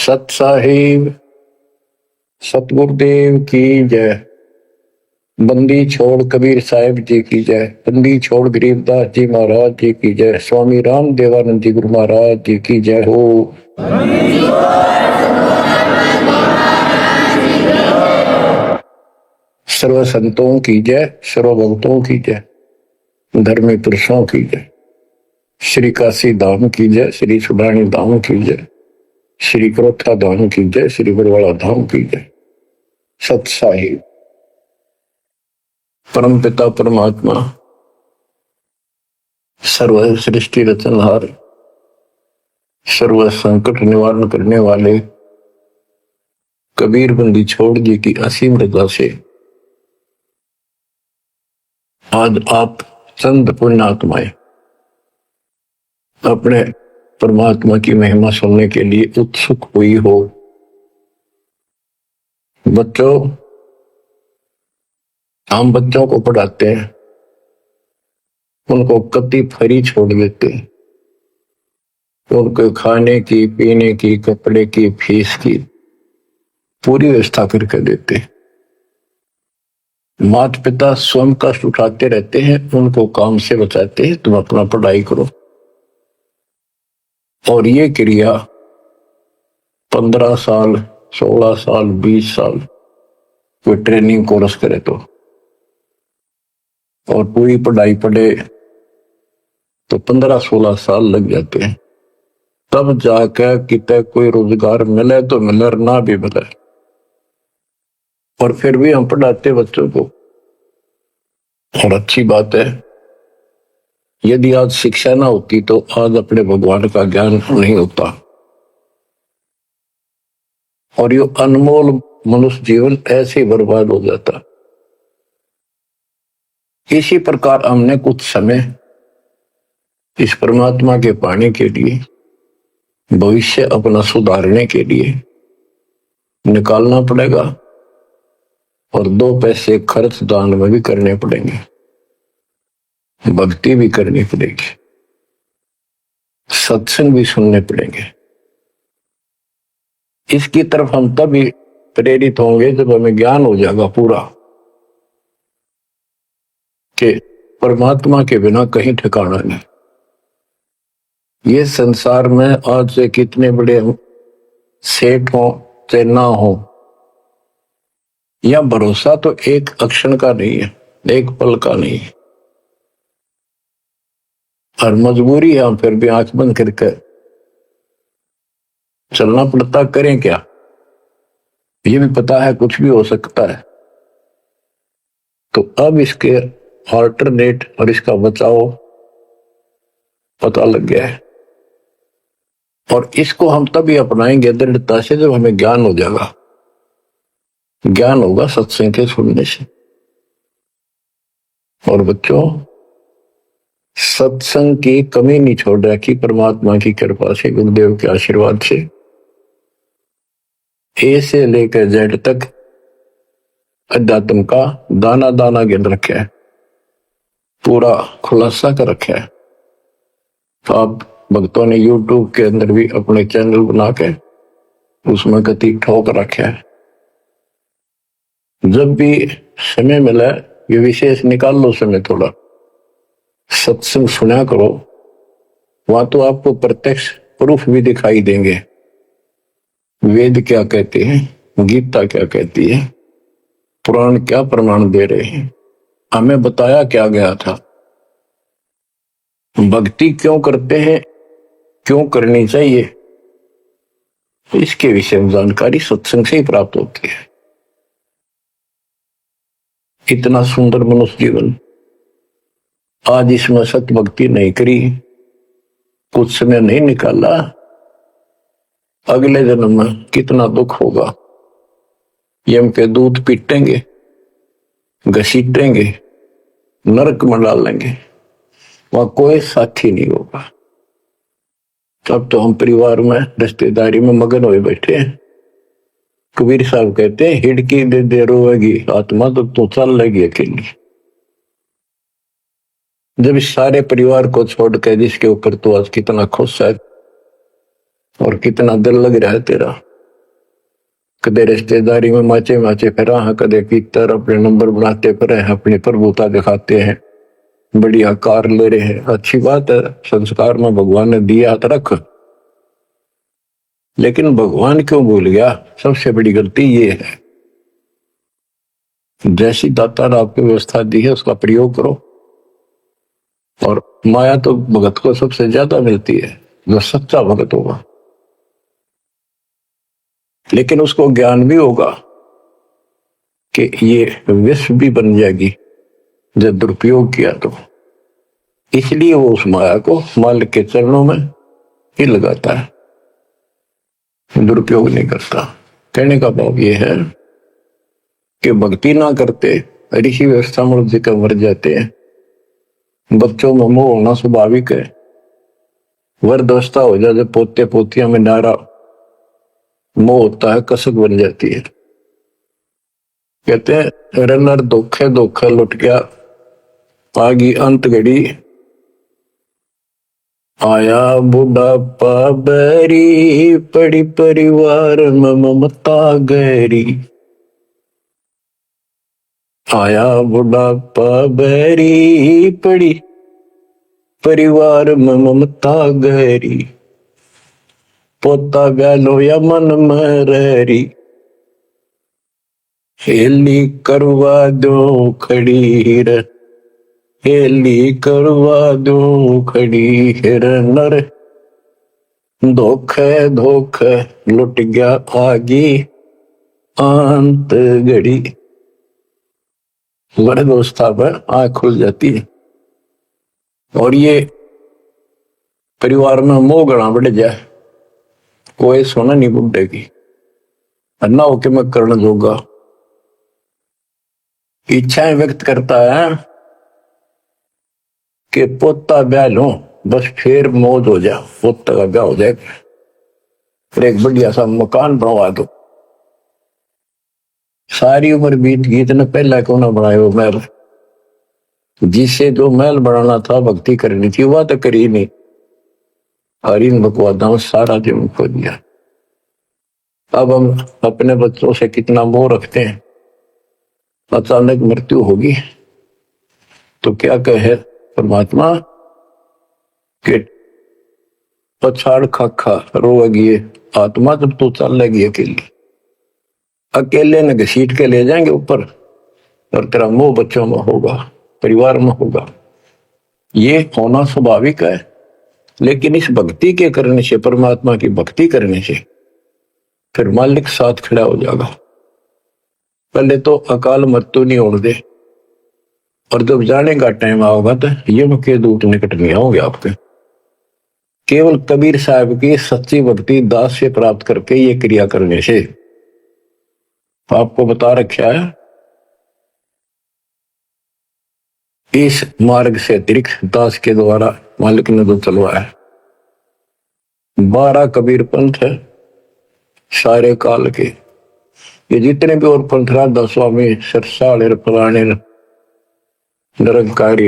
सत साहिब सतगुरुदेव की जय। बंदी छोड़ कबीर साहिब जी की जय। बंदी छोड़ गरीबदास जी महाराज जी की जय। स्वामी राम देवानंद जी गुरु महाराज जी की जय हो। सर्व संतों की जय, सर्व भक्तों की जय, धर्मी पुरुषों की जय। श्री काशी धाम की जय, श्री सुडानी धाम की जय, श्री क्रोथा धाम की जय, श्री बरवाड़ा धाम की जय। सत साहिब परम पिता परमात्मा सर्व सृष्टि रचनहार, सर्व संकट निवारण करने वाले कबीर बंदी छोड़ जी की असीम रजा से आज आप चंद पुण्यात्माएं अपने परमात्मा की महिमा सुनने के लिए उत्सुक हुई हो। बच्चों, हम बच्चों को पढ़ाते हैं, उनको कति फ्री छोड़ देते हैं, उनको खाने की, पीने की, कपड़े की, फीस की पूरी व्यवस्था करके देते हैं। माता पिता स्वयं कष्ट उठाते रहते हैं, उनको काम से बचाते हैं, तुम अपना पढ़ाई करो। और ये क्रिया 15 साल, 16 साल, 20 साल कोई ट्रेनिंग कोर्स करे तो, और पूरी पढ़ाई पढ़े तो 15-16 साल लग जाते हैं। तब जाकर कितने कोई रोजगार मिले तो मिले, ना भी मिले। और फिर भी हम पढ़ाते बच्चों को। और अच्छी बात है, यदि आज शिक्षा ना होती तो आज अपने भगवान का ज्ञान नहीं होता, और ये अनमोल मनुष्य जीवन ऐसे बर्बाद हो जाता। इसी प्रकार हमने कुछ समय इस परमात्मा के पाने के लिए, भविष्य अपना सुधारने के लिए निकालना पड़ेगा, और 2 पैसे खर्च दान में भी करने पड़ेंगे, भक्ति भी करनी पड़ेगी, सत्संग भी सुनने पड़ेंगे। इसकी तरफ हम तभी प्रेरित होंगे जब हमें ज्ञान हो जाएगा पूरा कि परमात्मा के बिना कहीं ठिकाना नहीं। ये संसार में आज से कितने बड़े सेठ हो चाहे ना हो, यह भरोसा तो एक अक्षण का नहीं है, एक पल का नहीं है। और मजबूरी है, हम फिर भी आंख बंद करके चलना पड़ता। करें क्या? ये भी पता है कुछ भी हो सकता है। तो अब इसके ऑल्टरनेट और इसका बचाव पता लग गया है, और इसको हम तभी अपनाएंगे दृढ़ता से जब हमें ज्ञान हो जाएगा। ज्ञान होगा सत्संग के सुनने से। और बच्चों, सत्संग की कमी नहीं छोड़ रखी परमात्मा की कृपा से, गुरुदेव के आशीर्वाद से। ए से लेकर जेड तक अध्यात्म का दाना दाना गिन रखा है, पूरा खुलासा कर रखा है। तो आप भक्तों ने YouTube के अंदर भी अपने चैनल बना के उसमें कति ठोक रखा है। जब भी समय मिला, ये विशेष निकाल लो समय थोड़ा, सत्संग सुना करो। वहां तो आपको प्रत्यक्ष प्रूफ भी दिखाई देंगे। वेद क्या कहते हैं, गीता क्या कहती है, पुराण क्या प्रमाण दे रहे हैं, हमें बताया क्या गया था, भक्ति क्यों करते हैं, क्यों करनी चाहिए, इसके विषय में जानकारी सत्संग से ही प्राप्त होती है। इतना सुंदर मनुष्य जीवन, आज इसमें सत्य भक्ति नहीं करी, कुछ समय नहीं निकाला, अगले जन्म में कितना दुख होगा। यम के दूध पीटेंगे, घसीटेंगे, नरक में डालेंगे, वहां कोई साथी नहीं होगा। तब तो हम परिवार में, रिश्तेदारी में मगन हुए बैठे हैं। कबीर साहब कहते हैं, हिड़की दे दे रोएगी आत्मा तो तू चल लेगी अकेली। जब इस सारे परिवार को छोड़ कर जिसके ऊपर तू आज कितना खुश है और कितना दिल लग रहा है तेरा, कदे रिश्तेदारी में माचे माचे फिरा है, कदे कीतर अपने नंबर बनाते फिरे हैं, अपनी प्रभुता दिखाते हैं, बढ़िया कार ले रहे हैं। अच्छी बात है, संस्कार में भगवान ने दिया तो रख, लेकिन भगवान क्यों भूल गया? सबसे बड़ी गलती ये है, जैसी दाता ने आपकी व्यवस्था दी है उसका प्रयोग करो। और माया तो भगत को सबसे ज्यादा मिलती है, जो सच्चा भगत होगा, लेकिन उसको ज्ञान भी होगा कि ये विष भी बन जाएगी जब दुरुपयोग किया तो। इसलिए वो उस माया को मालिक के चरणों में ही लगाता है, दुरुपयोग नहीं करता। कहने का भाव ये है कि भक्ति ना करते ऋषि व्यवस्था में का मर जाते हैं। बच्चों में मोह होना स्वाभाविक है, वृद्धावस्था हो जाए, पोते पोतियां में नारा मोह होता है, कसक बन जाती है। कहते हैं रनर धोखे धोखे लुट गया, आगी अंत घड़ी, आया बुढ़ापा बैरी, पड़ी परिवार में ममता गहरी। आया बुढ़ापा बैरी, पड़ी परिवार में ममता गहरी। पोता ब्यालो या मन मररी, हेली करवा दो खड़ी रे, हेली करवा दो खड़ी हिर नर। धोखे धोखे लुट गया आगी अंत घड़ी। वृद्धावस्था पर आंख खुल जाती है, और ये परिवार में मोह गणा बढ़ जाए, कोई सोना नहीं बुढ़े की, अन्ना होके मैं करना जोगा। इच्छाएं व्यक्त करता है कि पोता ब्याह लो, बस फिर मौज हो जाए, पोता का ब्याह हो जाए, फिर एक बढ़िया सा मकान बनवा दो। सारी उम्र बीत गई, इतने पहला क्यों ना बनाए वो महल? जिससे जो महल बनाना था, भक्ति करनी थी, वह तो करी नहीं, और इन बकवादा में सारा जीवन खो दिया। अब हम अपने बच्चों से कितना मोह रखते हैं, अचानक मृत्यु होगी तो क्या कहे परमात्मा कि पछाड़ खाखा रोएगी आत्मा जब तू चल लेगी अकेली। अकेले न घसीट के ले जाएंगे ऊपर, और तेरा मोह बच्चों में होगा, परिवार में होगा। ये होना स्वाभाविक है, लेकिन इस भक्ति के करने से, परमात्मा की भक्ति करने से फिर मालिक साथ खड़ा हो जाएगा। पहले तो अकाल मृत्यु नहीं होने दे, और जब जाने का टाइम आओगा तो यम के दूत निकट नहीं आओगे आपके। केवल कबीर साहब की सच्ची भक्ति दास से प्राप्त करके ये क्रिया करने से आपको बता रखा है, इस मार्ग से अतिरिक्त दास के द्वारा मालिक ने तो चलवाया। 12 कबीर पंथ है सारे काल के, ये जितने भी और पंथ राधा स्वामी, सरसाल, फलाने, निरंकारी,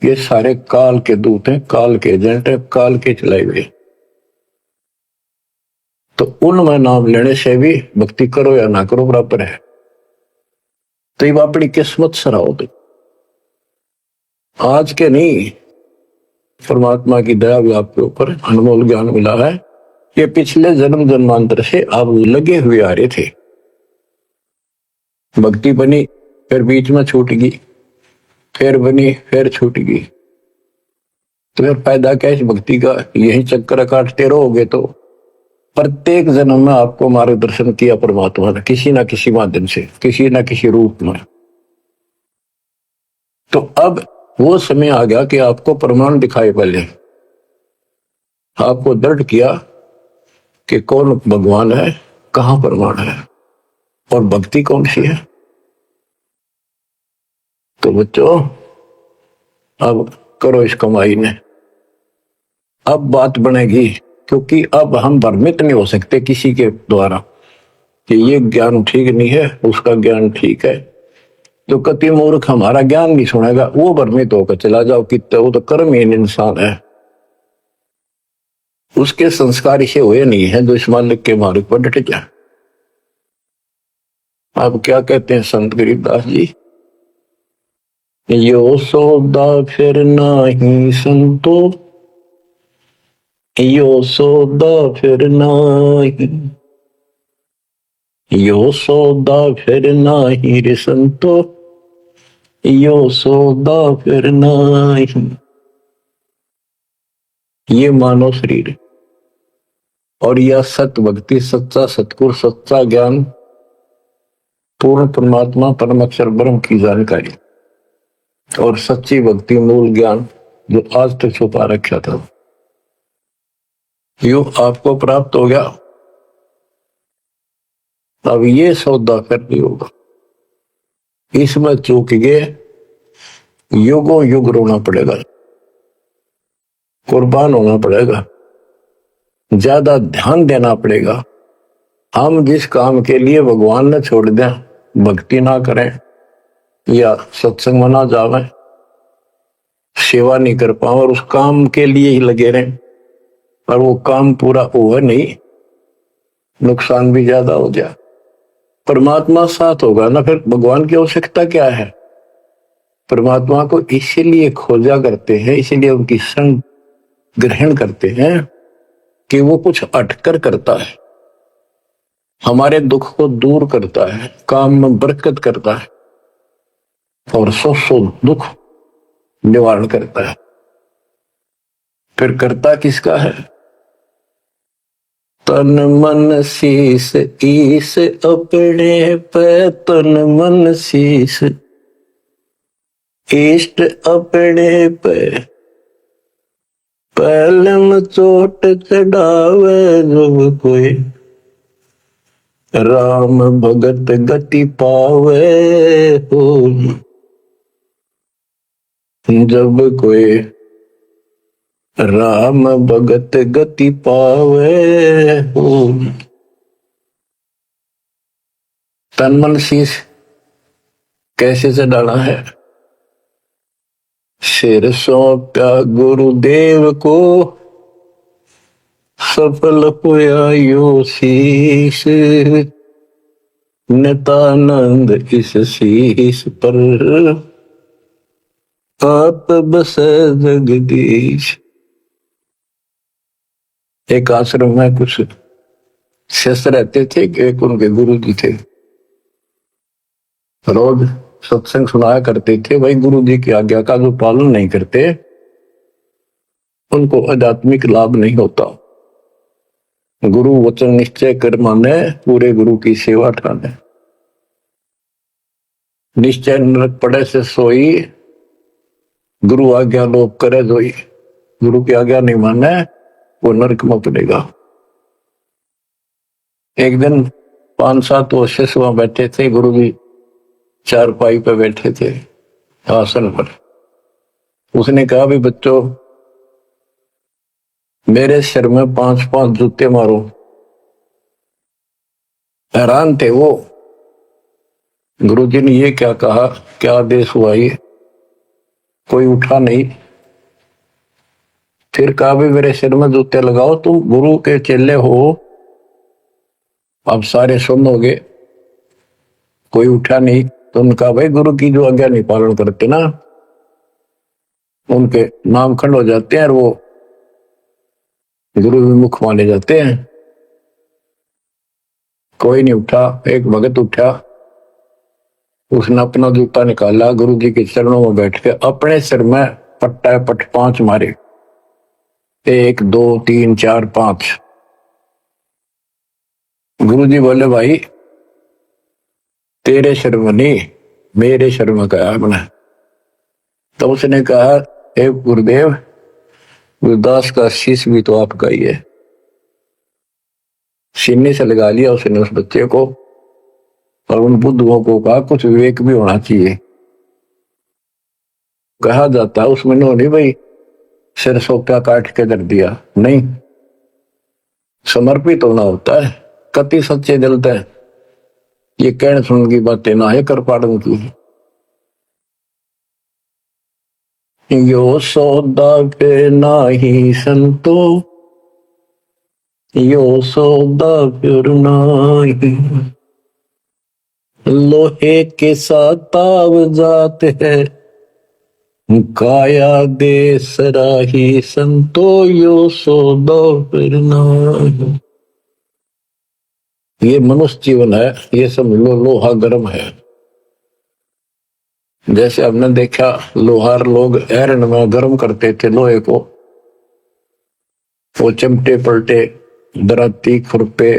ये सारे काल के दूत हैं, काल के एजेंट हैं, काल के चलाए हुए। तो उनमें नाम लेने से भी भक्ति करो या ना करो बराबर है। तो ये अपनी किस्मत सराहो दे, आज के नहीं, परमात्मा की दया भी आपके ऊपर अनमोल ज्ञान मिला है। ये पिछले जन्म जन्मांतर से आप लगे हुए आ रहे थे, भक्ति बनी फिर बीच में छूट गई, फिर बनी फिर छूट गई, तो फिर फायदा क्या इस भक्ति का? यही चक्कर काटते रहोगे तो प्रत्येक जन्म में आपको मार्गदर्शन किया परमात्मा ने, किसी ना किसी माध्यम से, किसी ना किसी रूप में। तो अब वो समय आ गया कि आपको प्रमाण दिखाए, पहले आपको दृढ़ किया कि कौन भगवान है, कहां प्रमाण है, और भक्ति कौन सी है। तो बच्चों अब करो इस कमाई ने, अब बात बनेगी, क्योंकि अब हम भ्रमित नहीं हो सकते किसी के द्वारा कि ये ज्ञान ठीक नहीं है, उसका ज्ञान ठीक है। तो कति मूर्ख हमारा ज्ञान नहीं सुनेगा, वो भ्रमित होकर चला जाओ कि वो तो कर्महीन इंसान है, उसके संस्कार इसे हुए नहीं है जो इस मालिक के मार्ग पर डट जाए। अब क्या कहते हैं संत गरीबदास जी, यो सौदा फिर नाही संतो, यो सौदा फिर नाही, यो सौदा फिर नाही रे संतो, यो सौदा फिर नाही। ये मानव शरीर और यह सत भक्ति, सच्चा सतगुरु, सच्चा ज्ञान, पूर्ण परमात्मा परम अक्षर ब्रह्म की जानकारी और सच्ची भक्ति मूल ज्ञान जो आज तक छुपा रखा था, यो आपको प्राप्त हो गया। अब ये सौदा करनी होगा, इसमें चूक गए युगों युग रोना पड़ेगा, कुर्बान होना पड़ेगा, ज्यादा ध्यान देना पड़ेगा। हम जिस काम के लिए भगवान ने छोड़ दिया, भक्ति ना करें या सत्संग में ना जावे, सेवा नहीं कर पाओ और उस काम के लिए ही लगे रहें और वो काम पूरा हुआ नहीं, नुकसान भी ज्यादा हो जाए, परमात्मा साथ होगा ना, फिर भगवान की आवश्यकता क्या है। परमात्मा को इसीलिए खोजा करते हैं, इसीलिए उनकी संग ग्रहण करते हैं कि वो कुछ अटकर करता है, हमारे दुख को दूर करता है, काम में बरकत करता है और सौ दुख निवारण करता है। फिर करता किसका है? तन मन शीस ईस अपने पे, तन मन शीस इष्ट अपने पे, पहलम चोट चढ़ावे जो कोई, राम भगत गति पावे हो। जब कोई राम भगत गति पावे हो। तन मन शीश कैसे से डाला है? सिर सौंपा गुरुदेव को, सफल हुआ यो शीश, नितानंद इस शीश पर आप बसे जगदीश। एक आश्रम में कुछ शिष्य रहते थे, एक उनके गुरु जी थे, रोज सत्संग सुनाया करते थे। भाई गुरु जी की आज्ञा का जो पालन नहीं करते उनको आध्यात्मिक लाभ नहीं होता। गुरु वचन निश्चय कर माने, पूरे गुरु की सेवा ठाने। निश्चय नरक पड़े से सोई, गुरु आज्ञा लोप करे जोई। गुरु की आज्ञा नहीं माने वो नरक में पड़ेगा। एक दिन 5-7 वर्ष वहां बैठे थे, गुरु जी चारपाई पे बैठे थे आसन पर। उसने कहा भी बच्चों, मेरे सिर में 5-5 जूते मारो। हैरान थे वो। गुरु जी ने ये क्या कहा, क्या आदेश हुआ ये? कोई उठा नहीं। फिर कहा भी मेरे सिर में जूते लगाओ, तुम गुरु के चेले हो, अब सारे सुन होगे। कोई उठा नहीं। तो उनका भाई गुरु की जो आज्ञा नहीं पालन करते ना, उनके नाम खंड हो जाते हैं और वो गुरु विमुख माने जाते हैं। कोई नहीं उठा। एक भगत उठा, उसने अपना जूता निकाला, गुरु जी के चरणों में बैठ के अपने सिर में पट्टा पट 5 मारे। 1 2 3 4 5। गुरु जी बोले भाई तेरे सिर में नहीं, मेरे सिर में कहा हमने। तो उसने कहा हे गुरुदेव, गुरुदास का शीश भी तो आपका ही है। सीने से लगा लिया उसने उस बच्चे को और उन बुद्धुओं को कहा कुछ विवेक भी होना चाहिए। कहा जाता है उसमें नहीं भाई सिर सोप्या काट के कर दिया, नहीं, समर्पित होना होता है। कति सच्चे दिलते हैं, ये कहने सुन की बातें ना है कर पाड़न की। यो सौदा पे नाही संतो, यो सौदा फिर नाही, लोहे के साथ ताव जात है, काया दे सराही संतो यो सौदा फिरना। ये मनुष्य जीवन है, ये सब लोहा गर्म है। जैसे हमने देखा लोहार लोग आयरन में गर्म करते थे लोहे को, वो चिमटे पलटे दराती खुरपे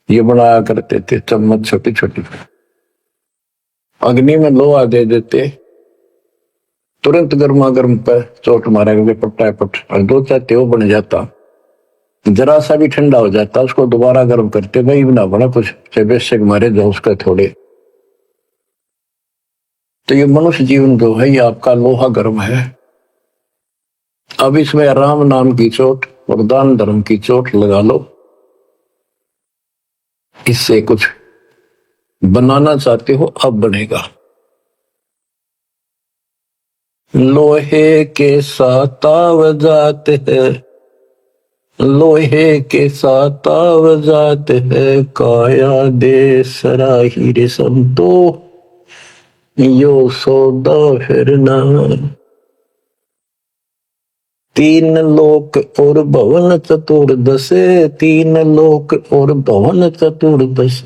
ये बनाया करते थे, चम्मच छोटी छोटी अग्नि में लोहा दे देते, तुरंत गर्मा गर्म पर चोट मारेंगे पट्टा पट, और दो चाहते वो बन जाता, जरा सा भी ठंडा हो जाता उसको दोबारा गर्म करते, भाई बना बना कुछ बेशक मारे जो उसका थोड़े। तो ये मनुष्य जीवन जो है ये आपका लोहा गर्म है। अब इसमें राम नाम की चोट और दान धर्म की चोट लगा लो, इससे कुछ बनाना चाहते हो अब बनेगा। लोहे के साथ ताव जाते हैं, लोहे के साथ ताव जाते है, काया दे सराही रे संतो यो सौदा फिरना। तीन लोक और भवन चतुर्दश, तीन लोक और भवन चतुर्दश,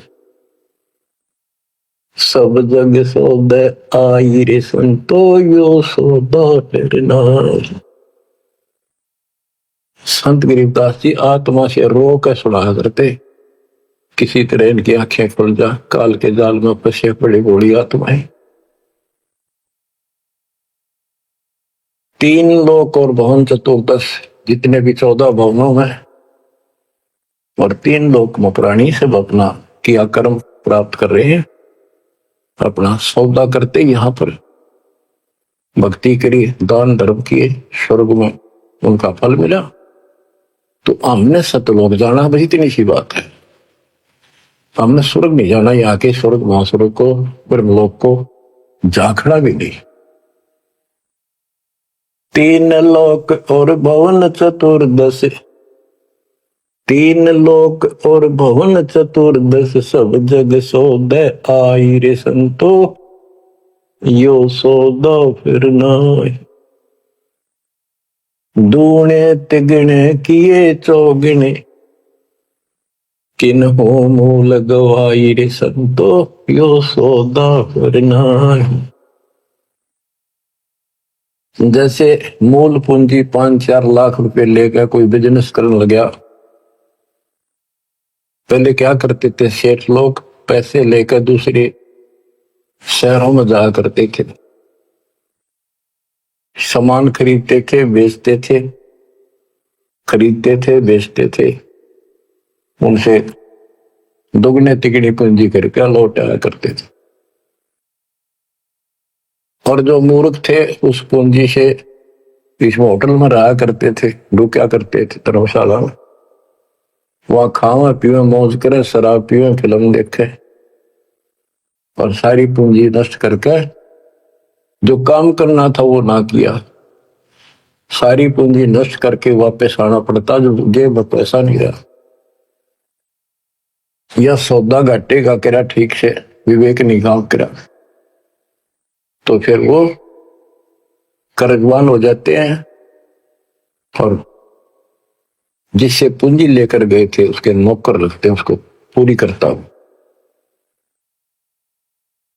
सब जग सौदे आई रे संतो यो सौदा फिरना। संत गरीबदास जी आत्मा से रो कर सुना करते, किसी तरह इनकी आंखें खुल जा, काल के जाल में फंसे पड़ी बूढ़ी आत्माएं। तीन लोक और भवन चतुर्दश, जितने भी 14 भवनों में और तीन लोक में प्राणी सब अपना किया कर्म प्राप्त कर रहे हैं, अपना सौदा करते यहाँ पर भक्ति करी, दान धर्म किए, स्वर्ग में उनका फल मिला। तो हमने सतलोक जाना बस इतनी सी बात है, हमने स्वर्ग नहीं जाना, यहाँ के स्वर्ग महास्वर्ग को ब्रह्मलोक को जाखड़ा भी नहीं। तीन लोक और भवन चतुर्दश, तीन लोक और भवन चतुर्दश, सब जग सौदे आई रे संतो यो सौदा फिरना। दूने तिगने किए चौगने, किन हो मूल गवाई रे संतो यो सौदा फिरना। जैसे मूल पूंजी 5-4 लाख रुपए लेकर कोई बिजनेस करने लगा, पहले क्या करते थे सेठ लोग, पैसे लेकर दूसरे शहरों में जाया करते थे, सामान खरीदते थे बेचते थे, खरीदते थे बेचते थे, उनसे दुगने तिगनी पूंजी करके लौट आया करते थे। और जो मूर्ख थे उस पूंजी से इस होटल में रहा करते थे, रुका करते थे धर्मशाला में, वहां खावा पीवे मौज करे, शराब पीवे, फिल्म देखे, और सारी पूंजी नष्ट करके जो काम करना था वो ना किया, सारी पूंजी नष्ट करके वापस आना पड़ता, जो जेब में पैसा नहीं रहा। यह सौदा घाटे का करा ठीक से, विवेक नहीं काम करा, तो फिर वो कर्जवान हो जाते हैं और जिससे पूंजी लेकर गए थे उसके नौकर लगते हैं, उसको पूरी करता हूं।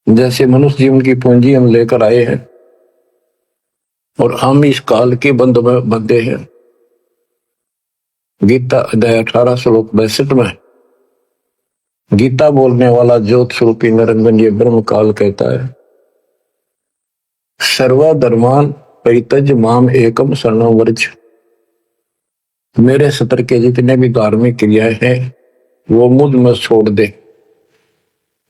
जैसे मनुष्य जीवन की पूंजी हम लेकर आए हैं और हम इस काल के बंद में बंधे हैं। गीता अध्याय 18 श्लोक 62 में गीता बोलने वाला ज्योत स्वरूपी निरंजन ये ब्रह्म काल कहता है, सर्वधर्मान परित्यज माम एकम शरणं व्रज। मेरे सतर के जितने भी धार्मिक क्रियाएं हैं वो मुझ में छोड़ दे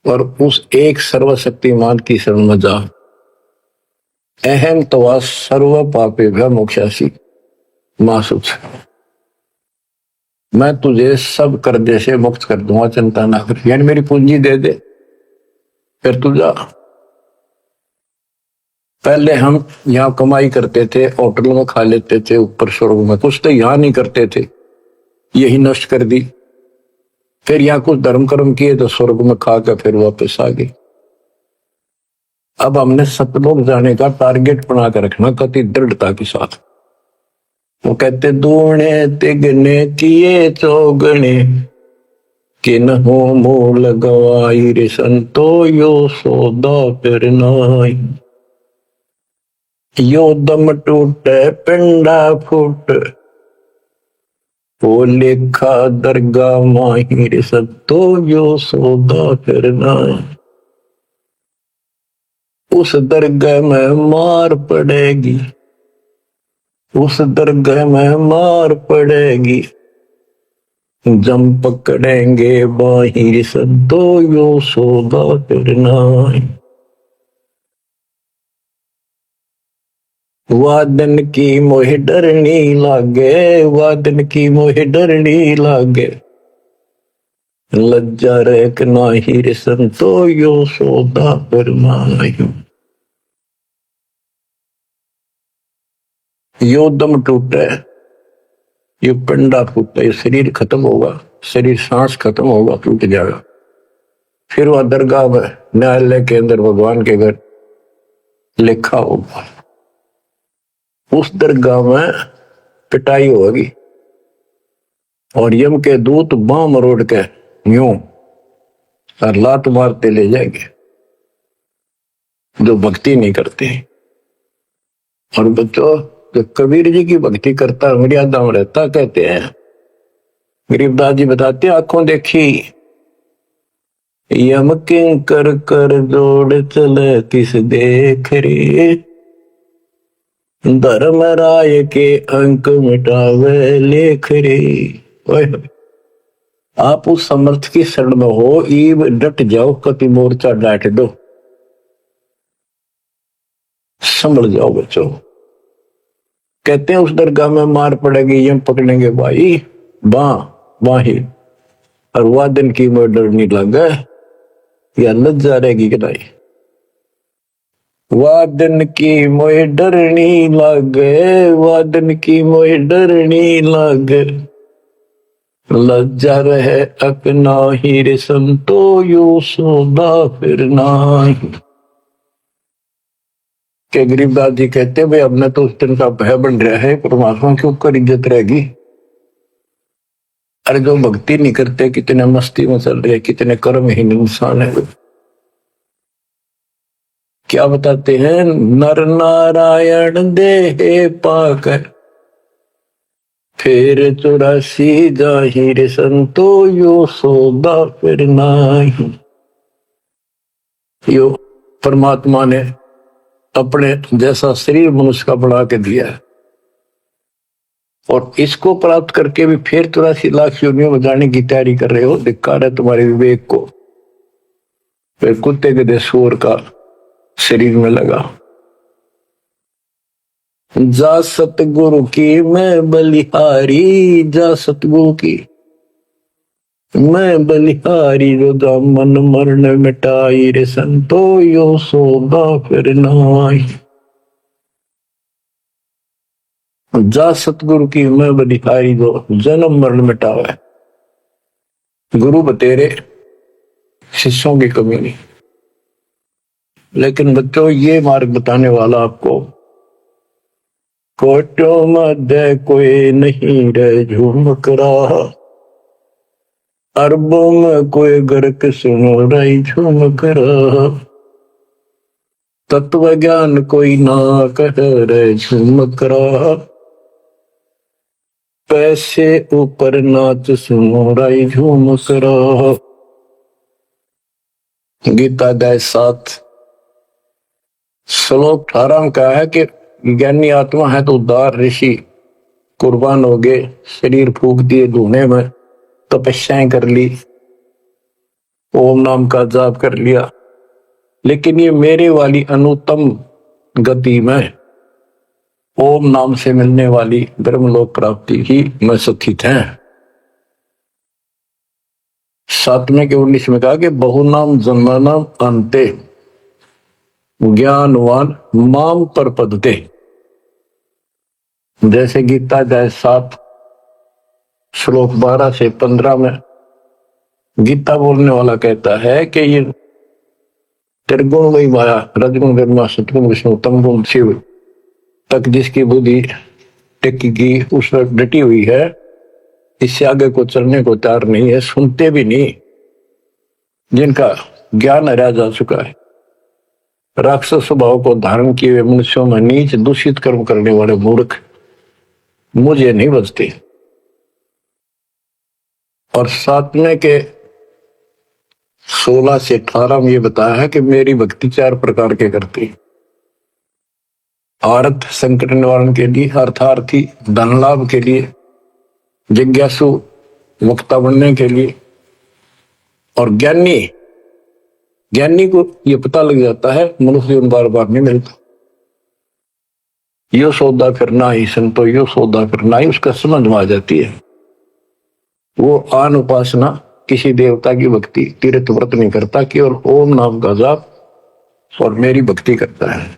और उस एक सर्वशक्तिमान की शरण में जा। अहम तवा सर्व पापेभ्य मोक्षासी मासुच, मैं तुझे सब कर्जे से मुक्त कर दूंगा, चिंता ना कर। यानी मेरी पूंजी दे दे फिर तू जा। पहले हम यहाँ कमाई करते थे, होटल में खा लेते थे, ऊपर स्वर्ग में, कुछ तो यहाँ नहीं करते थे, यही नष्ट कर दी। फिर यहाँ कुछ धर्म कर्म किए तो स्वर्ग में खा के फिर वापस आ गए। अब हमने सतलोक जाने का टारगेट बना कर रखना कति दृढ़ता के साथ। वो कहते दूने तिगने किए चौगने कि न हो मोल गवाई रे संतो यो सौदा फिर नाई। यो दम टूटे पिंडा फूट वो लेखा दरगाह माहिर सत्तो यो सौदा फिर नाई। उस दरगाह में मार पड़ेगी, उस दरगाह में मार पड़ेगी, जम पकड़ेंगे बाहिर सत्तो यो सौदा फिर नाई। वादन की मोह डरनी लागे, वादन की मोह डरनी लागे, लज्जा रेक नाही रे संतो यो सौदा फरमायो। यो दम टूटे, ये पिंडा फूटे, शरीर खत्म होगा, शरीर सांस खत्म होगा, टूट जाएगा। फिर वह दरगाह में न्यायालय के अंदर भगवान के घर लिखा होगा। उस दरगाह में पिटाई होगी और यम के दूत बां मरोड़ के यूं और लात मारते ले जाएंगे जो भक्ति नहीं करते। और बच्चों, जो कबीर जी की भक्ति करता मर्यादा में रहता, कहते हैं गरीबदास जी बताते, आंखों देखी यम किंकर कर जोड़ चले किस देख रे, धर्म राय के अंक मिटावे लेख रे। आप उस समर्थ की शरण में हो, ईब डट जाओ, कति मोर्चा डांट दो, संभल जाओ बच्चों। कहते हैं उस दरगाह में मार पड़ेगी, यम पकड़ेंगे भाई बाही, और वादन की मोह डरनी लगे, या लज्जा रहेगी कि नहीं। वादन की मोह डरनी लागे, वादन की मोह डरनी लागे, लज्जा रहे अपना ही रे संतो यो सौदा फिर नाई। के गरीबदास जी कहते भाई अब तो उस दिन का भय बन रहा है, परमात्मा के ऊपर इज्जत रहेगी। अरे जो भक्ति नहीं करते कितने मस्ती में चल रहे, कितने कर्महीन इंसान है। क्या बताते हैं, नर नारायण देह पाकर फिर 84 जाहिर संतो यो सौदा फिर नाही। यो परमात्मा ने अपने जैसा शरीर मनुष्य का बना के दिया है, और इसको प्राप्त करके भी फिर 84 लाख योनियों में जाने की तैयारी कर रहे हो। धिक्कार है तुम्हारे विवेक को। फिर कुत्ते के सूअर का शरीर में लगा। जा सतगुरु की मैं बलिहारी, जा सतगुरु की मैं बलिहारी, जो दामन मरण मिटाई रे संतो यो सौदा फिर नाई। जा सतगुरु की मैं बलिहारी, जो जन्म मरण मिटावे। गुरु बतेरे, शिष्यों की कमी नहीं। लेकिन बच्चों, ये मार्ग बताने वाला आपको, कोटों मध्य कोई नहीं रे झुमक रहा, अरबों में कोई गर्क सुनो रही झुमक रहा, तत्व ज्ञान कोई ना कह रे झुमक रहा, पैसे ऊपर नाच सुनो रही झुमक रहा। गीता अध्याय 7 श्लोक 18 में कहा है कि ज्ञानी आत्मा है तो उद्धार ऋषि कुर्बान हो गए, शरीर फूक दिए धुने में, तपस्याएं कर ली, ओम नाम का जाप कर लिया, लेकिन ये मेरे वाली अनुत्तम गति में ओम नाम से मिलने वाली ब्रह्मलोक प्राप्ति ही में स्थित है। 7वें के 19 में कहा कि बहुनाम जन्मनाम अंते ज्ञानवान माम पर पदते। जैसे गीता अध्याय 7 श्लोक 12 से 15 में गीता बोलने वाला कहता है कि ये त्रिगुण वही माया, रजगुण ब्रह्मा, सतगुण विष्णु, तमगुण शिव तक जिसकी बुद्धि टिकी उस पर डटी हुई है, इससे आगे को चलने को तैयार नहीं है, सुनते भी नहीं, जिनका ज्ञान हरा जा चुका है। राक्षस स्वभाव को धारण किए हुए मनुष्यों में नीच दूषित कर्म करने वाले मूर्ख मुझे नहीं बचते। और 7वें के 16 से 18 में ये बताया है कि मेरी भक्ति 4 प्रकार के करती। अर्थ संकट निवारण के लिए, अर्थार्थी धन लाभ के लिए, जिज्ञासु वक्ता बनने के लिए, और ज्ञानी ज्ञानी को ये पता लग जाता है मनुष्य बार बार नहीं मिलता। यो सौदा करना ही संतो, यो सौदा करना ही, उसका समझ में आ जाती है। वो आन उपासना, किसी देवता की भक्ति, तीर्थ व्रत नहीं करता, केवल ओम नाम का जाप और मेरी भक्ति करता है।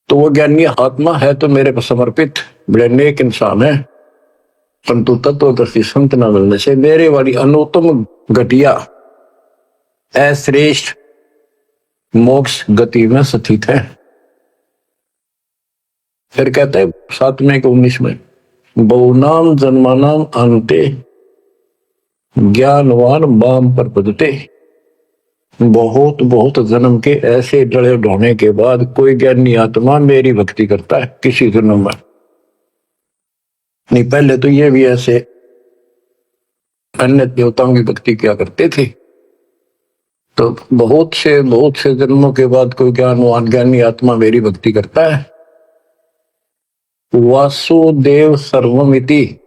तो वो ज्ञानी आत्मा है तो मेरे पर समर्पित बड़े नेक इंसान है, परंतु तत्वदर्शी संत न मिलने से मेरे वाली अनुत्तम घटिया अश्रेष्ठ मोक्ष गति में स्थित है। फिर कहते हैं 7वें के 19 में, बहुनाम जन्मानाम अंते ज्ञानवान बाम पर पदते। बहुत बहुत जन्म के ऐसे डरे ढोने के बाद कोई ज्ञानी आत्मा मेरी भक्ति करता है किसी जन्म में। नहीं, पहले तो ये भी ऐसे अन्य देवताओं की भक्ति क्या करते थे। तो बहुत से जन्मों के बाद कोई ज्ञानवान ज्ञानी आत्मा मेरी भक्ति करता है। वासुदेव सर्वमिति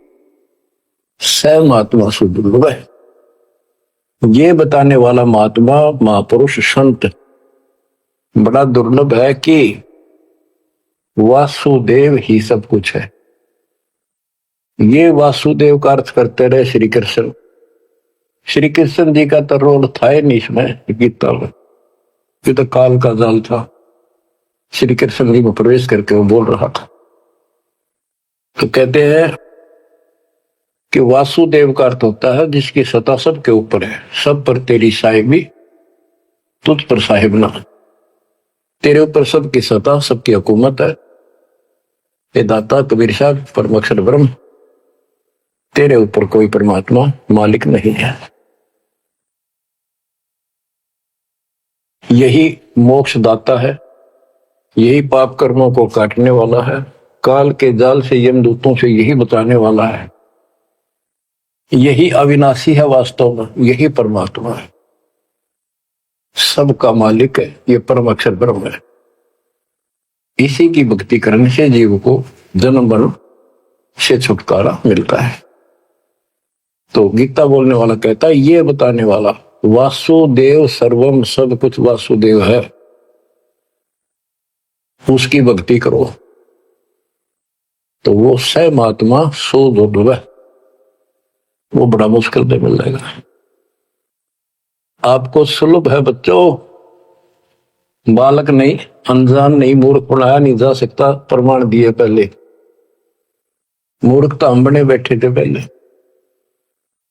स महात्मा सुदुर्लभ है। ये बताने वाला महात्मा महापुरुष संत बड़ा दुर्लभ है कि वासुदेव ही सब कुछ है। ये वासुदेव का अर्थ करते रहे श्री कृष्ण। श्री कृष्ण जी का तो रोल था ही नहीं इसमें गीता में, ये तो काल का जाल था। श्री कृष्ण जी में प्रवेश करके वो बोल रहा था। तो कहते हैं कि वासुदेव का अर्थ होता है जिसकी सत्ता सबके ऊपर है, सब पर तेरी साहिबी, तुझ पर साहिब ना। तेरे ऊपर सबकी सत्ता, सबकी हुकूमत है। ये दाता कबीर साहब परम अक्षर ब्रह्म, तेरे ऊपर कोई परमात्मा मालिक नहीं है। यही मोक्ष दाता है, यही पाप कर्मों को काटने वाला है, काल के जाल से यमदूतों से यही बचाने वाला है। यही अविनाशी है वास्तव में, यही परमात्मा है, सबका मालिक है, ये परम अक्षर ब्रह्म है। इसी की भक्ति करने से जीव को जन्म मरण से छुटकारा मिलता है। तो गीता बोलने वाला कहता है, ये बताने वाला वासुदेव सर्वम, सब कुछ वासुदेव है, उसकी भक्ति करो तो वो स महात्मा सो दुर्लभ है, वो बड़ा मुश्किल से मिल जाएगा। आपको सुलभ है बच्चों, बालक नहीं, अनजान नहीं, मूर्ख बनाया नहीं जा सकता। प्रमाण दिए पहले, मूर्ख तो हम बने बैठे थे पहले।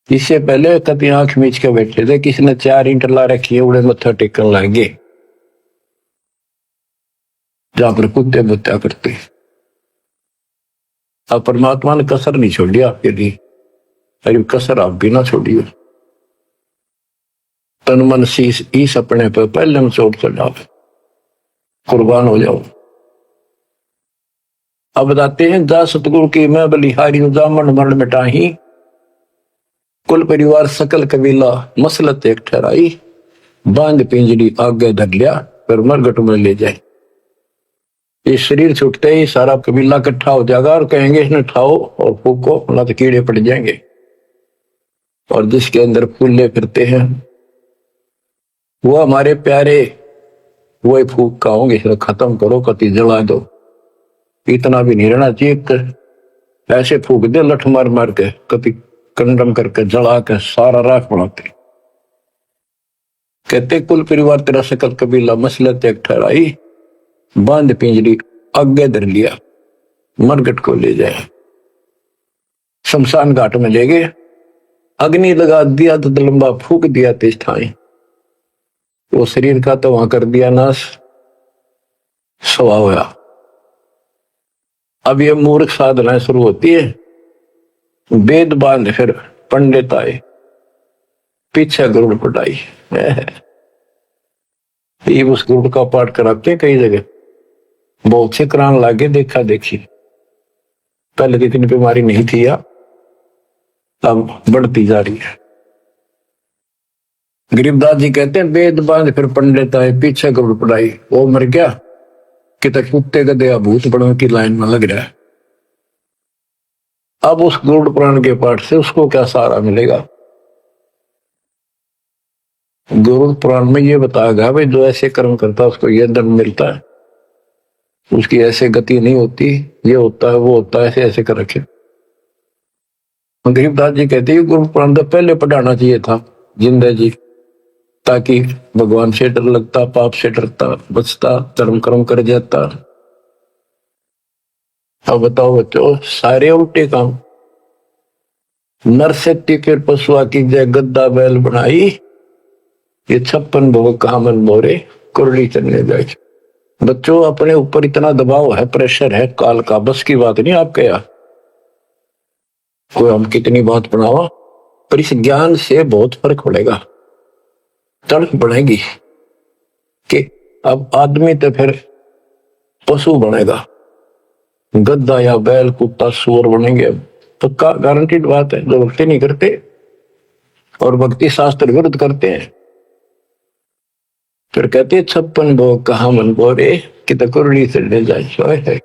इससे पहले कभी आंख मीच के बैठे थे, किसी ने 4 ईंट ला रखी है, उड़े मत्था टेकन लाएंगे जहां पर कुत्ते बत्या करते। अब परमात्मा ने कसर नहीं छोड़ी आपके लिए, अरे कसर आप भी ना छोड़िए। तन मन शीश ईस अपने पर पहले में चोट चढ़ाओ, कुर्बान हो जाओ। अब बताते हैं, जा सतगुरु की मैं बलिहारी जामन मरण मिटाही, कुल परिवार सकल कबीला मसलत एक ठहराई, बांध पिंजरी आगे धर लिया फिर मरगट में ले जाए। ये शरीर छूटते ही सारा कबीला इकट्ठा हो जाएगा और कहेंगे इसने ठाओ और फूको, ना तो कीड़े पड़ जाएंगे। और जिसके अंदर फूले फिरते हैं वो हमारे प्यारे, वो फूक का होंगे, खत्म करो, कति जला दो। इतना भी नहीं रहना चाहिए, ऐसे फूक दे लठ मार मार के, कति कंडम करके जला के सारा राख बनाते। कहते कुल परिवार तेरा सकल कबीला मसलत एक ठहराई, बांध पिंजरी आगे धर लिया, मरगट को ले जाए, शमशान घाट में ले गए। अग्नि लगा दिया तो लंबा फूक दिया तेज ठाई, वो शरीर का तो वहां कर दिया नाश, सवा होया। अब ये मूर्ख साधना शुरू होती है, वेद बांध फिर पंडित आए, पीछे गरुड़ पटाई। ये उस गरुड़ का पाठ कराते हैं कई जगह, बहुत से करान लागे, देखा देखी। पहले तो इतनी बीमारी नहीं थी या अब बढ़ती जा रही है। गरीबदास जी कहते हैं वेद बांध फिर पंडित आए, पीछे गरुड़ पटाई। वो मर गया कि तक कुत्ते गधे भूत बड़ों की लाइन में लग रहा है। अब उस गरुड़ पुराण के पाठ से उसको क्या सहारा मिलेगा? गरुड़ पुराण में ये बताया गया भाई जो ऐसे कर्म करता है उसको ये दंड मिलता है, उसकी ऐसे गति नहीं होती, ये होता है वो होता है, ऐसे ऐसे कर रखे। गरीबदास जी कहते हैं गुरु पुराण तो पहले पढ़ाना चाहिए था जिंदा जी, ताकि भगवान से डर लगता, पाप से डरता, बचता, धर्म कर्म कर जाता। अब बताओ बच्चों, सारे उल्टे काम। नर शक्ति के पशुआ की जय गद्दा बैल बनाई, ये 56 भोग कामन मोरे कुरली चलने जाए। बच्चों अपने ऊपर इतना दबाव है, प्रेशर है काल का, बस की बात नहीं आपके यार। कोई हम कितनी बात बनावा, पर इस ज्ञान से बहुत फर्क पड़ेगा, तड़प बढ़ेगी कि अब आदमी तो फिर पशु बनेगा, गद्दा या बैल कुत्ता सूअर बनेंगे। पक्का गारंटीड बात है। जो भक्ति नहीं करते और भक्ति शास्त्र विरुद्ध करते हैं, फिर कहते 56 भोग कहा मन बोरे कि तकुरड़ी से ले जाए।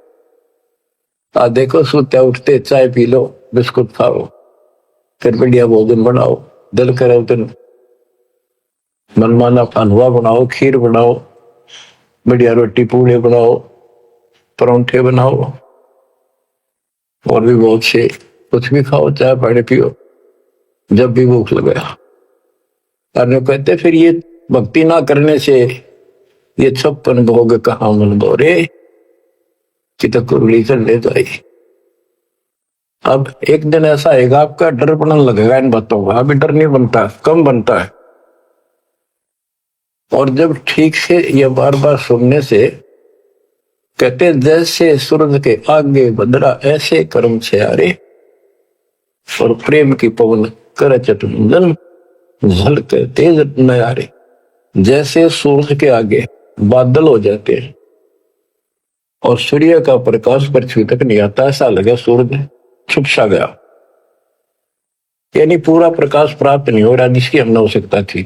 आ देखो सोते उठते चाय पी लो, बिस्कुट खाओ, फिर बढ़िया भोजन बनाओ, दिल करे तो मनमाना हलवा बनाओ, खीर बनाओ, बढ़िया रोटी पूड़े बनाओ, परोंठे बनाओ, और भी बहुत से कुछ भी खाओ, चाय पानी पियो जब भी भूख लगे। और कहते फिर ये भक्ति ना करने से ये 56 भोग कहा मन बोरे कि तो कुरली से ले जाए। अब एक दिन ऐसा आएगा आपका डर बनने लगेगा इन बातों का। अभी डर नहीं बनता, कम बनता है। और जब ठीक से ये बार बार सुनने से कहते जैसे सूरज के आगे बदरा ऐसे कर्म से आरे, और प्रेम की पवन कर चतुंजन झलके तेज नयारे। जैसे सूरज के आगे बादल हो जाते हैं और सूर्य का प्रकाश पृथ्वी तक नहीं आता, ऐसा लगे सूरज छुप सा गया, यानी पूरा प्रकाश प्राप्त नहीं हो रहा जिसकी हमने आवश्यकता थी।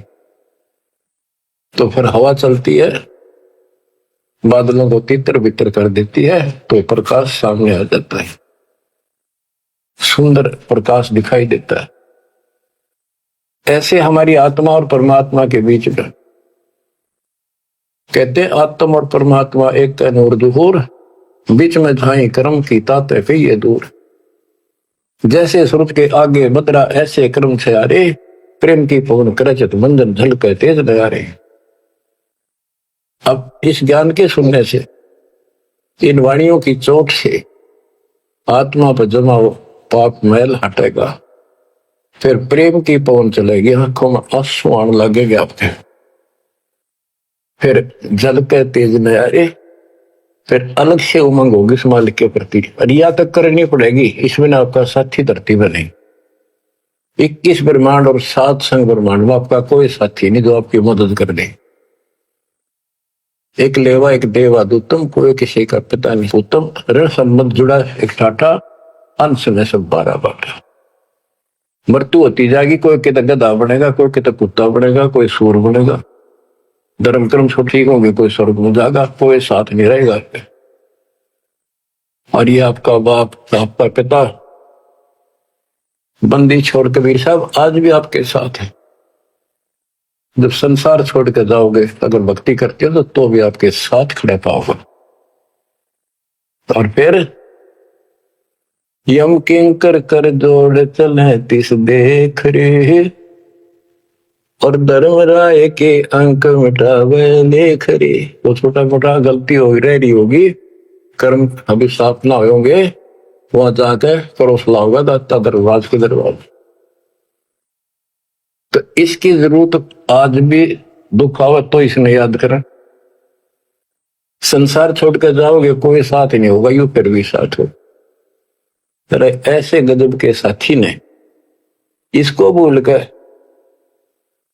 तो फिर हवा चलती है, बादलों को तितर बितर कर देती है, तो प्रकाश सामने आ जाता है, सुंदर प्रकाश दिखाई देता है। ऐसे हमारी आत्मा और परमात्मा के बीच में कहते आत्मा और परमात्मा एक नूर दुहूर, बीच में झाई कर्म की ताते कहिए दूर। जैसे सूरज के आगे बदरा ऐसे कर्म से आरे, प्रेम की पवन करचत बंधन झलके तेज नयारे। अब इस ज्ञान के सुनने से, इन वाणियों की चोट से आत्मा पर जमा हो पाप मैल हटेगा, फिर प्रेम की पवन चलेगी, आंखों में आंसू आने लगेंगे आपके, फिर जल के तेज नयारे, फिर अलग से उमंग होगी इस मालिक के प्रति। रिया तक करनी पड़ेगी, इसमें आपका साथी धरती में नहीं। 21 ब्रह्मांड और 7 संग ब्रह्मांड में आपका कोई साथी नहीं जो आपकी मदद कर दे। एक लेवा एक देवा दूतम, कोई किसी का पिता नहीं पूतम, ऋण संबंध जुड़ा एक टाटा, अंश में सब 12 बाटा। मृत्यु होती जाएगी, कोई कितना गधा बनेगा, कोई कितना कुत्ता बनेगा, कोई सूर बनेगा, धर्म कर्म सब ठीक होंगे, कोई स्वर्ग में जाएगा, कोई साथ नहीं रहेगा। और ये आपका बाप, आपका पिता, बंदी छोड़ कबीर साहब आज भी आपके साथ है। जब संसार छोड़ के जाओगे, अगर भक्ति करते हो तो भी आपके साथ खड़े पाओगे। और फिर यम किंकर कर जोड़ चले तिस देख रे, और धर्म राय के अंक मिटावे लेख रे। वो छोटा मोटा गलती हो रही होगी, कर्म अभी साफ ना होंगे, वहां जाके परोस लाओगा दाता दरबार के दरबार। तो इसकी जरूरत आज भी दुख आवे तो इसने याद करें। संसार छोड़कर जाओगे कोई साथ ही नहीं होगा, यू फिर भी साथ हो। अरे ऐसे गजब के साथी ने इसको भूल कर,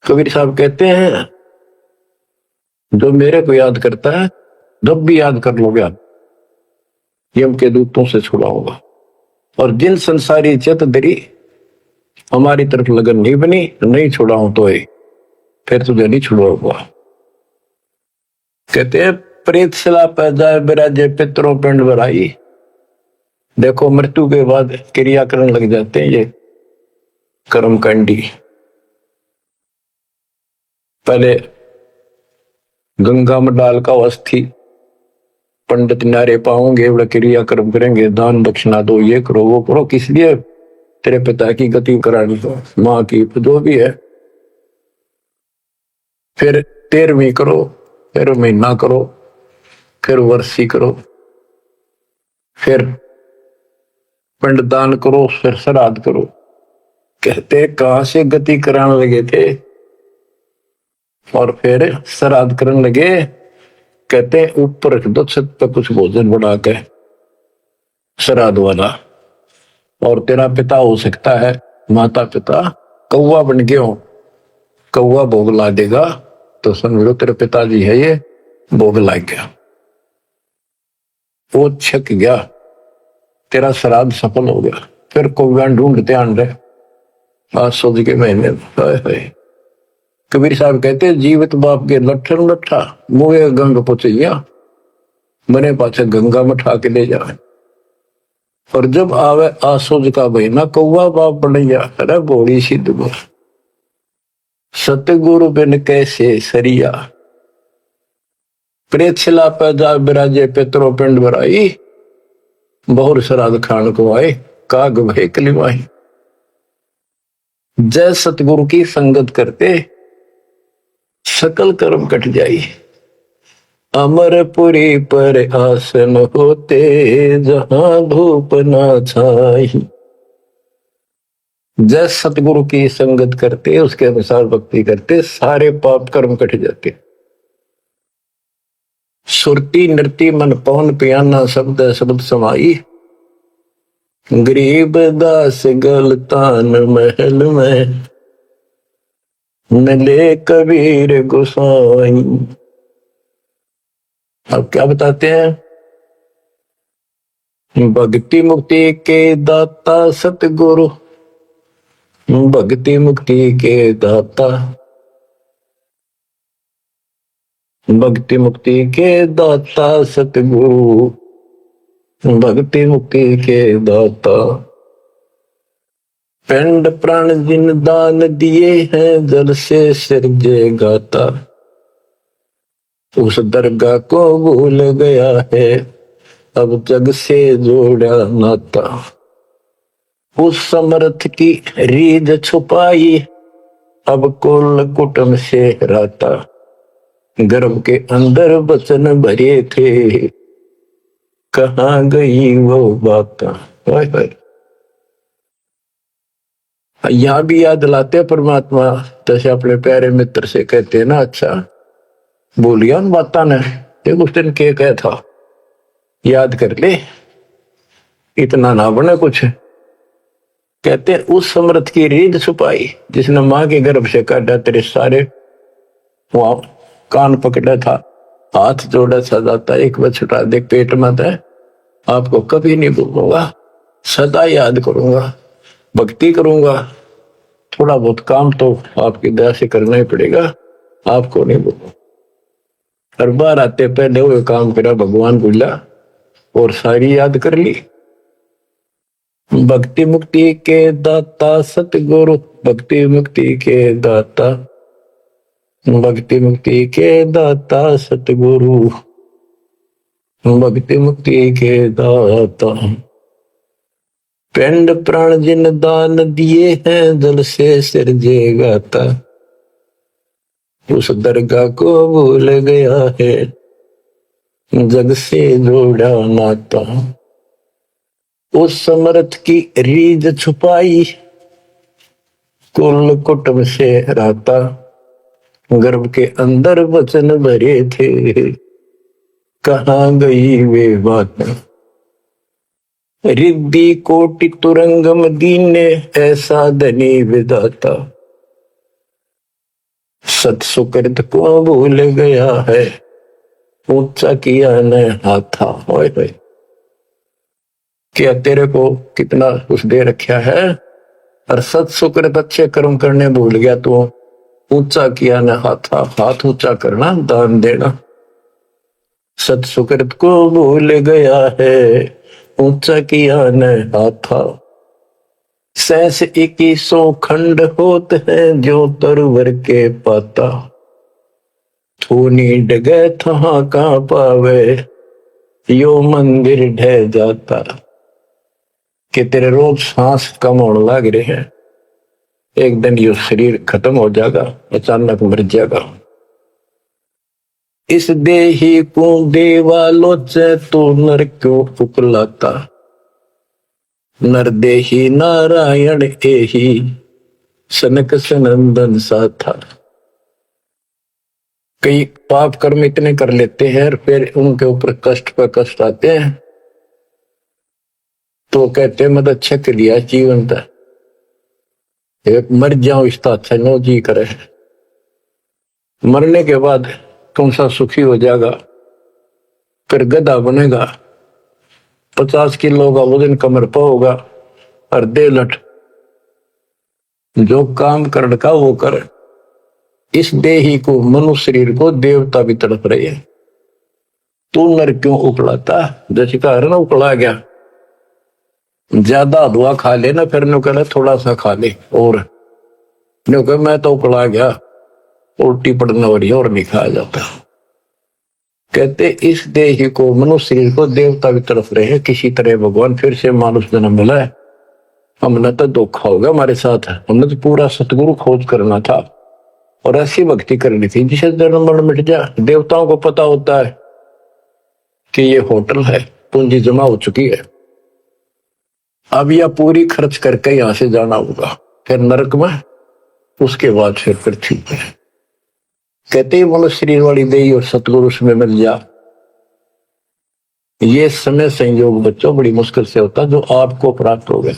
कबीर साहब कहते हैं जो मेरे को याद करता है जब भी याद कर लोगे आप, यम के दूतों से छुड़ाऊंगा। और जिन संसारी चित दरी हमारी तरफ लगन नहीं बनी, नहीं छुड़ाऊं तो फिर तुझे नहीं छुड़ाऊंगा। कहते हैं प्रेत शिला पर जाए बिराजे पितरों पिंड भराई। देखो मृत्यु के बाद क्रियाकरण लग जाते हैं ये कर्मकांडी। पहले गंगा में डाल का अस्थि पंडित नारे पाओगे, बड़ा क्रियाक्रम करेंगे, दान दक्षिणा दो, ये करो वो करो, किस लिए? तेरे पिता की गति करानी हो, माँ की जो भी है। फिर 13वीं करो, फिर महीना करो, फिर वर्षी करो, फिर पिंडदान करो, फिर श्राद्ध करो। कहते कहां से गति कराने लगे थे और फिर श्राद्ध करने लगे। कहते ऊपर रख दो छत पर कुछ भोजन बना के श्राद्ध वाला, और तेरा पिता हो सकता है माता पिता कौवा बन गए हो, कौवा भोग ला देगा तो समझ लो तेरे पिताजी है ये, भोग ला गया, वो छक गया, तेरा श्राद्ध सफल हो गया। फिर कौवा ढूंढते आन रहे आज सोच के महीने। कबीर साहब कहते जीवित बाप के लट्ठन लट्ठा मुए गंग पहुंचैया, मने पाछे गंगा में ठा के ले जाए। और जब आवे आसोज का महीना कौवा बाप बनैया। अरे बोड़ी सिद्ध गो सतगुरु बिन कैसे सरिया, प्रेत शिला पर जा बिराजे पितरों पिंड भराई। बहुर श्राद्ध खान को आए काग भय कलिमाई। जय सतगुरु की संगत करते सकल कर्म कट जाई। अमरपुरी पर आसन होते जहां धूप ना छाई। जय सतगुरु की संगत करते, उसके अनुसार भक्ति करते, सारे पाप कर्म कट जाते। सुरती नृती मन पवन पियाना शब्द शब्द समाई। गरीब दास गलतान महल में मिले कबीर गोसाई। अब क्या बताते हैं? भक्ति मुक्ति के दाता सतगुरु, भक्ति मुक्ति के दाता, भक्ति मुक्ति के दाता सतगुरु, भक्ति मुक्ति के दाता। पिंड प्राण जिन दान दिए हैं जल से सिरजे गाता। उस दरगाह को भूल गया है अब जग से जोड़ा नाता। उस समर्थ की रीझ छुपाई अब कुल कुटुंब से राता। गर्भ के अंदर वचन भरे थे कहाँ गई वो बात। यहां भी याद दिलाते परमात्मा, जैसे अपने प्यारे मित्र से कहते हैं ना, अच्छा बोलिया उन बात ने, एक उस दिन के कहा था याद कर ले, इतना ना बने कुछ। कहते उस समर्थ की रीढ़ छुपाई जिसने मां के गर्भ से काटा, तेरे सारे वहां कान पकड़ा था, हाथ जोड़ा सा जाता, एक बार छुटा दे पेट मत है। आपको कभी नहीं भूलूंगा, सदा याद करूंगा, भक्ति करूंगा। थोड़ा बहुत काम तो आपकी दया से करना ही पड़ेगा, आपको नहीं भूलूंगा। हर बार आते पहले वो काम करा, भगवान भूला और सारी याद कर ली। भक्ति मुक्ति के दाता सतगुरु, भक्ति मुक्ति के दाता, भक्ति मुक्ति के दाता सतगुरु, भक्ति मुक्ति के दाता। पिंड प्राण जिन दान दिए हैं जल से सिरजे गाता। उस दरगाह को भूल गया है जग से जोड़ा नाता। उस समर्थ की रीझ छुपाई कुल कुटुंब से रहता, गर्भ के अंदर वचन भरे थे, कहाँ गई वे बात। रिद्धि कोटि तुरंगम दीने, ऐसा धनी विधाता, सत सुकृत को भूल गया है, ऊंचा किया न हाथा। होए होए, क्या तेरे को कितना कुछ दे रखा है और सत सुकृत अच्छे कर्म करने भूल गया तो ऊंचा किया न हाथा। हाथ ऊंचा करना, दान देना। सत सुकृत को भूल गया है, ऊंचा किया न हाथा। सहस 2100 खंड होत है, जो तरवर के पाता। थूनी डगे थहा का पावे, यो मंदिर ढह जाता। कि तेरे रोज सांस कम होने लग रहे हैं, एक दिन यो शरीर खत्म हो जाएगा, अचानक मर जाएगा। इस देही को देवालोचे, तो नर क्यों उकलाता। नर देही नारायण एही, सनक सनंदन सा था। कई पाप कर्म इतने कर लेते हैं और फिर उनके ऊपर कष्ट पर कष्ट आते हैं, तो कहते हैं मत अच्छा कर लिया जीवन था, मर जाओ इस अच्छा नो जी करे। मरने के बाद कौन सा सुखी हो जाएगा, फिर गधा बनेगा, 50 किलो का वजन कमर पर होगा और दे लट, जो काम कर का वो कर। इस देही को, मनुष्य शरीर को देवता भी तड़प रहे हैं, तू नर क्यों उकलाता। जैसे कहा ना उकला गया, ज्यादा दुआ खा ले ना, फिर नो कहना थोड़ा सा खा ले, और नो कह मैं तो उकला गया, उल्टी पड़ने वाली और नहीं खाया जाता। कहते इस देह को, मनुष्य शरीर को देवता भी तरफ रहे हैं, किसी तरह भगवान फिर से मानुष जन्म मिला है। हमने तो धोखा होगा हमारे साथ, हमने तो पूरा सतगुरु खोज करना था और ऐसी भक्ति करनी थी जिसे जन्म मरण मिट जाए। देवताओं को पता होता है कि ये होटल है, पूंजी जमा हो चुकी है, अब यह पूरी खर्च करके यहां से जाना होगा, फिर नरक में, उसके बाद फिर पृथ्वी पे। कहते ही मनुष्य शरीर वाली देही और सतगुरु में मिल जा। ये समय संयोग बच्चों बड़ी मुश्किल से होता जो आपको प्राप्त हो गए।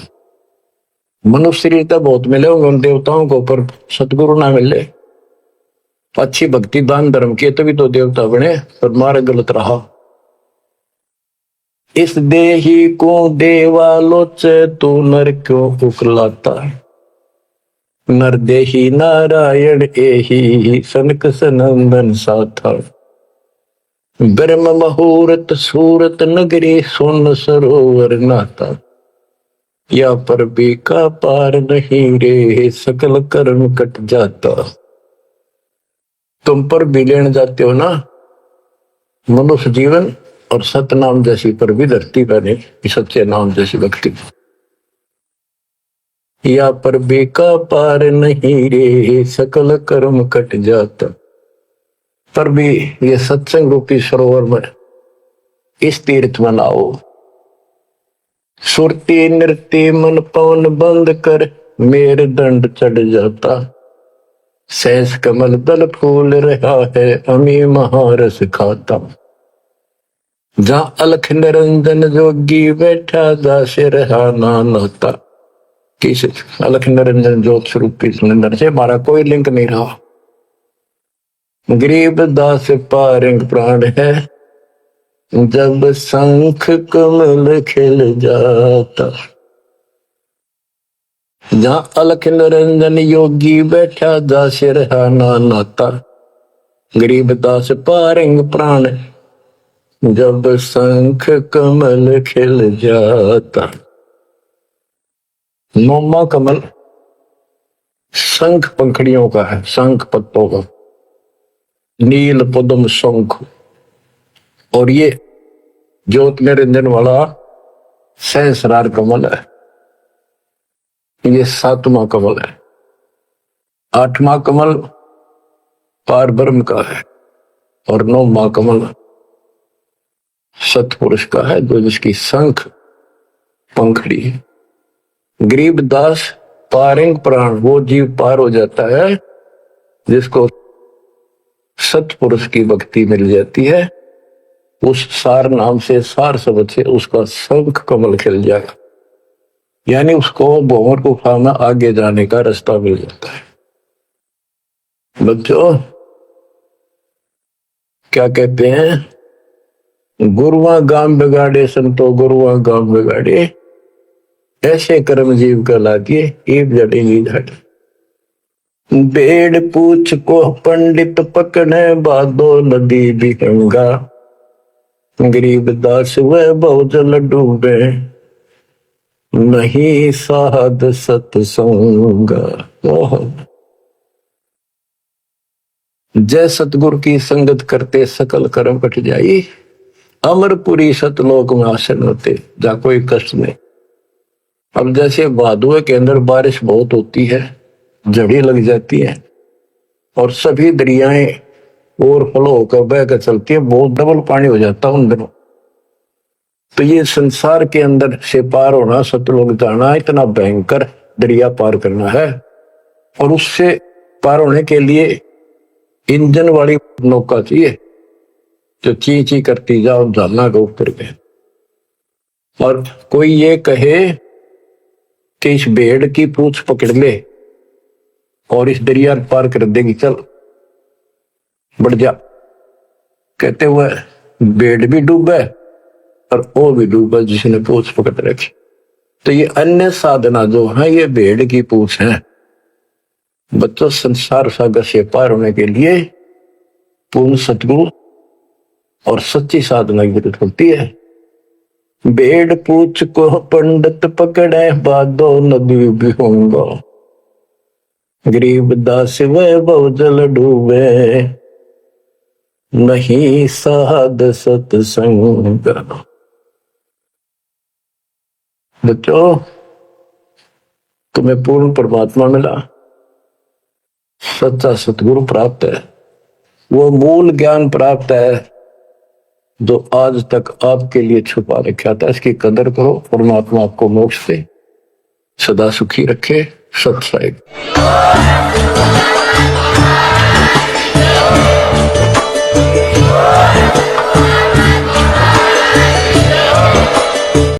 मनुष्य शरीर तो बहुत मिले होंगे उन देवताओं को, पर सतगुरु ना मिले, अच्छी भक्ति दान धर्म किए तभी तो देवता बने, पर मार्ग गलत रहा। इस देही को देवालोचे, तो नर क्यों उकलाता। नर देही नारायण एही, सनक सनंदन साथा। ब्रह्म मुहूर्त सूरत नगरी, सुन सरोवर नाता। या पर भी का पार नहीं रे, सकल कर्म कट जाता। तुम पर भी लेने जाते हो ना मनुष्य जीवन, और सतनाम जैसी पर भी धरती बने, सच्चे नाम जैसी भक्ति। या पर बेका पार नहीं रे, सकल कर्म कट जाता। पर भी ये सत्संग रूपी सरोवर में, इस तीर्थ में लाओ। सुरती नृत्य मन पवन बंद कर, मेरे दंड चढ़ जाता। सहस कमल दल फूल रहा है, अमी महारस खाता। जहां अलख निरंजन जोगी बैठा, दास रहा ना नाता। किस अलख निरंजन ज्योत स्वरूप की सुंदर से हमारा कोई लिंक नहीं रहा। गरीब दास पारंग प्राण है, जब शंख कमल खिल जाता। जहां अलख निरंजन योगी बैठा, दास रहा ना नाता। गरीब दास पारंग प्राण, जब शंख कमल खिल जाता। नौमा कमल शंख पंखड़ियों का है, शंख पत्तों का, नील पद्म शंख। और ये ज्योत निरंजन वाला सहस्रार कमल है, ये 7वां कमल है। 8वां कमल पार ब्रह्म का है, और 9वां कमल सतपुरुष का है, जो जिसकी शंख पंखड़ी है। गरीब दास पारंग प्राण वो जीव पार हो जाता है जिसको सतपुरुष की भक्ति मिल जाती है। उस सार नाम से, सार शब्द से उसका शंख कमल खिल जाएगा, यानी उसको भंवर गुफा में आगे जाने का रास्ता मिल जाता है। बच्चों क्या कहते हैं, गुरुआ गांव बिगाड़े संतो गुरुआ गांव बिगाड़े, ऐसे कर्म जीव कहलाती है एक जड़ेगी झट। बेड़ पूछ को पंडित पकड़े बादो नदी भी गंगा, गरीब दास वह बहुजल डूबे नहीं साध सत्संग। जय सतगुरु की संगत करते सकल कर्म कट जाई, अमरपुरी सतलोक में आसन होते जा कोई कष्ट नहीं। अब जैसे भादुए के अंदर बारिश बहुत होती है, झड़ी लग जाती है और सभी दरियाएं ओवरफ्लो होकर बहकर चलती है, बहुत डबल पानी हो जाता है उन दिनों। तो ये संसार के अंदर से पार होना, सतलोक जाना, इतना भयंकर दरिया पार करना है। और उससे पार होने के लिए इंजन वाली नौका चाहिए जो ची ची करती जाओ झालना के ऊपर के। और कोई ये कहे कि इस भेड़ की पूंछ पकड़ ले और इस दरिया पार कर देगी, चल बढ़ जा, कहते हुए भेड़ भी डूबे और वो भी डूबा जिसने पूंछ पकड़ रखी। तो ये अन्य साधना जो है ये भेड़ की पूंछ है। बच्चों संसार सागर से पार होने के लिए पूर्ण सतगुरु और सच्ची साधना की जरूरत होती है। भेड़ पूछ को पंडित पकड़े बादो नदी भी होंगे, गरीब दास वह बहुजल डूबे नहीं साध सत्संग। बच्चों तुम्हें पूर्ण परमात्मा मिला, सच्चा सतगुरु प्राप्त है, वो मूल ज्ञान प्राप्त है जो आज तक आपके लिए छुपा रखा था। इसकी कदर करो, परमात्मा आपको मोक्ष से सदा सुखी रखे। सत साहिब।